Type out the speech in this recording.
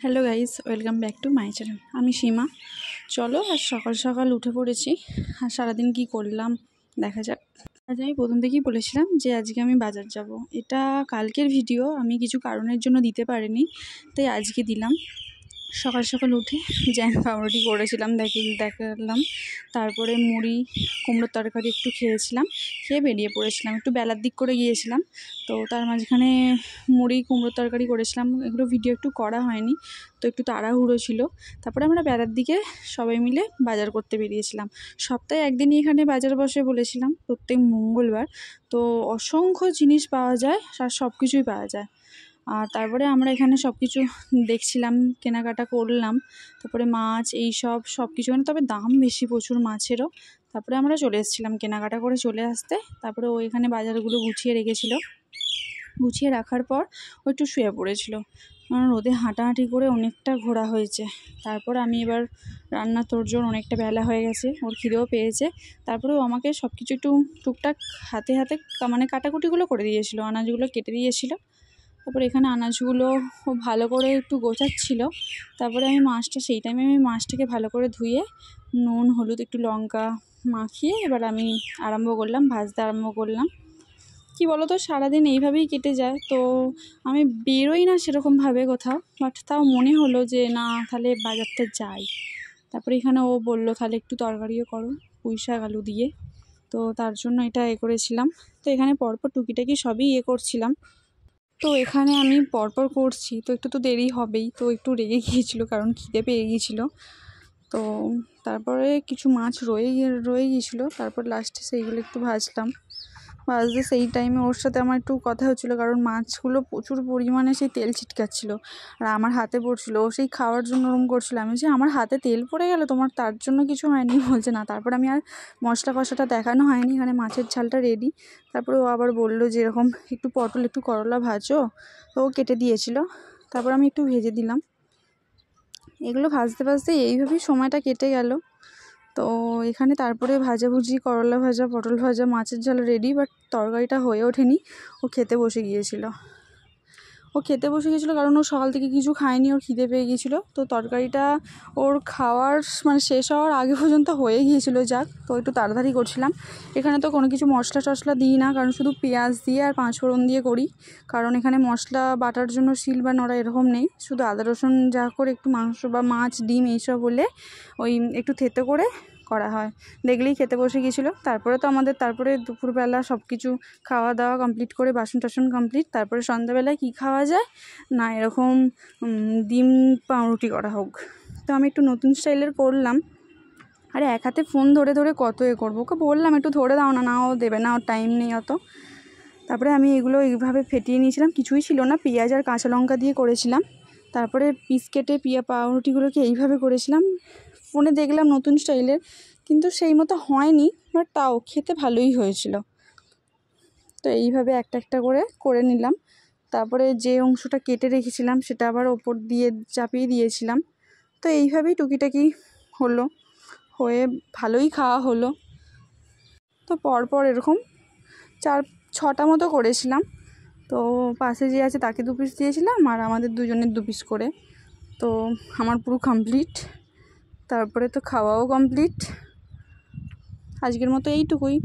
Hello guys, welcome back to my channel. আমি সীমা। চলো আজ সকাল সকাল উঠে পড়েছি। আর সারাদিন কি করলাম দেখা যাক। আজ আমি প্রথম থেকেই বলেছিলাম যে আজকে আমি বাজার যাব। এটা কালকের ভিডিও, আমি কিছু কারণের জন্য দিতে পারিনি, তাই আজকে দিলাম। সকাল সকাল উঠে জ্যাম পাউরুটি করেছিলাম, দেখালাম। তারপরে মুড়ি কুমড়োর তরকারি একটু খেয়েছিলাম, খেয়ে বেরিয়ে পড়েছিলাম। একটু বেলার দিক করে গিয়েছিলাম, তো তার মাঝখানে মুড়ি কুমড়োর তরকারি করেছিলাম। এগুলো ভিডিও একটু করা হয়নি, তো একটু তাড়াহুড়ো ছিল। তারপরে আমরা বেলার দিকে সবাই মিলে বাজার করতে বেরিয়েছিলাম। সপ্তাহে একদিনই এখানে বাজার বসে বলেছিলাম, প্রত্যেক মঙ্গলবার। তো অসংখ্য জিনিস পাওয়া যায় আর সব কিছুই পাওয়া যায়। আর তারপরে আমরা এখানে সব কিছু দেখছিলাম, কেনাকাটা করলাম। তারপরে মাছ সব কিছু, তবে দাম বেশি প্রচুর মাছেরও। তারপরে আমরা চলে এসেছিলাম কেনাকাটা করে চলে আসতে। তারপরে ও এখানে বাজারগুলো গুছিয়ে রেখেছিল। গুছিয়ে রাখার পর ও একটু শুয়ে পড়েছিল, কারণ রোদে হাঁটাহাঁটি করে অনেকটা ঘোরা হয়েছে। তারপর আমি এবার রান্না তোড়জোড়, অনেকটা বেলা হয়ে গেছে, ওর খিদেও পেয়েছে। তারপরে ও আমাকে সব কিছু একটু টুকটাক হাতে হাতে কাটাকুটিগুলো করে দিয়েছিল, আনাজগুলো কেটে দিয়েছিল। তারপরে এখানে আনাজগুলো ও ভালো করে একটু গোছাচ্ছিল। তারপরে সেই টাইমে আমি মাছটাকে ভালো করে ধুয়ে নুন হলুদ একটু লঙ্কা মাখিয়ে এবার আমি ভাজতে আরম্ভ করলাম। কি বলো তো, সারাদিন এইভাবেই কেটে যায়, তো আমি বেরোই না সেরকমভাবে কোথাও। বাট তাও মনে হলো যে না, তাহলে বাজারটা যাই। তারপরে এখানে ও বললো তাহলে একটু তরকারিও করো পুঁই শাক আলু দিয়ে, তো তার জন্য এটা করেছিলাম। তো এখানে পরপর টুকিটাকি সবই করছিলাম। তো এখানে আমি পরপর করছি, তো একটু তো দেরি হবেই, তো একটু রেগে গিয়েছিলো কারণ খিদে পেয়ে গিয়েছিলো। তো তারপরে কিছু মাছ রয়ে গিয়েছিলো, তারপর লাস্টে সেইগুলো একটু ভাজতে সেই টাইমে ওর সাথে আমার একটু কথা হচ্ছিলো, কারণ মাছগুলো প্রচুর পরিমাণে সেই তেল ছিটকাচ্ছিলো আর আমার হাতে পড়ছিলো। ও সেই খাওয়ার জন্য ওরম করছিলো। আমি যে আমার হাতে তেল পড়ে গেল, তোমার তার জন্য কিছু হয়নি? বলছে না। তারপর আমি আর মশলা কষাটা দেখানো হয়নি, এখানে মাছের ঝালটা রেডি। তারপরে ও আবার বললো যে এরকম একটু পটল একটু করলা ভাজো, তো ও কেটে দিয়েছিল। তারপর আমি একটু ভেজে দিলাম। এগুলো ভাজতে ভাজতে এইভাবেই সময়টা কেটে গেল। তো এখানে তারপরে ভাজাভুজি, করলা ভাজা, পটল ভাজা, মাছের ঝাল রেডি, বাট তরকারিটা হয়ে ওঠেনি। ও খেতে বসে গিয়েছিলো কারণ ও সকাল থেকে কিছু খায়নি, ওর খিদে পেয়ে গিয়েছিলো। তো তরকারিটা ওর খাওয়ার শেষ হওয়ার আগে পর্যন্ত হয়ে গিয়েছিলো। যাক, তো একটু তাড়াতাড়ি করছিলাম। এখানে তো কোনো কিছু মশলা টশলা দিই না, কারণ শুধু পেঁয়াজ দিয়ে আর 5 ফোড়ন দিয়ে করি। কারণ এখানে মশলা বাটার জন্য শিল বা নোড়া এরকম নেই, শুধু আদা রসুন যা করে একটু মাংস বা মাছ ডিম এইসব হলে ওই একটু থেতে করে করা হয়। দেখলেই খেতে বসে গিয়েছিলো। তারপরে দুপুরবেলা সব কিছু খাওয়া দাওয়া কমপ্লিট করে বাসন টাসন কমপ্লিট। তারপরে সন্ধ্যাবেলায় কী খাওয়া যায় না, এরকম ডিম পাউরুটি করা হোক। তো আমি একটু নতুন স্টাইলের করলাম। আরে এক হাতে ফোন ধরে ধরে কত করবো, ওকে বললাম একটু ধরে দাও না, ও দেবে না, ওর টাইম নেই অত। তারপরে আমি এগুলো এইভাবে ফেটিয়ে নিয়েছিলাম, কিছুই ছিল না, পেঁয়াজ আর কাঁচা লঙ্কা দিয়ে করেছিলাম। তারপরে পিস কেটে পাউরুটিগুলোকে এইভাবে করেছিলাম। ফোনে দেখলাম নতুন স্টাইলের, কিন্তু সেই মতো হয়নি, বাট তাও খেতে ভালোই হয়েছিল। তো এইভাবে একটা একটা করে নিলাম। তারপরে যে অংশটা কেটে রেখেছিলাম সেটা আবার ওপর দিয়ে চাপিয়ে দিয়েছিলাম। তো এইভাবেই টুকিটাকি হয়ে ভালোই খাওয়া হলো। তো পরপর এরকম 4-6টা মতো করেছিলাম। তো পাশে যে আছে তাকে 2 পিস দিয়েছিলাম, আর আমাদের দুজনের 2 পিস করে। তো আমার পুরো কমপ্লিট। তারপরে তো খাওয়াও কমপ্লিট। আজকের মতো এইটুকুই।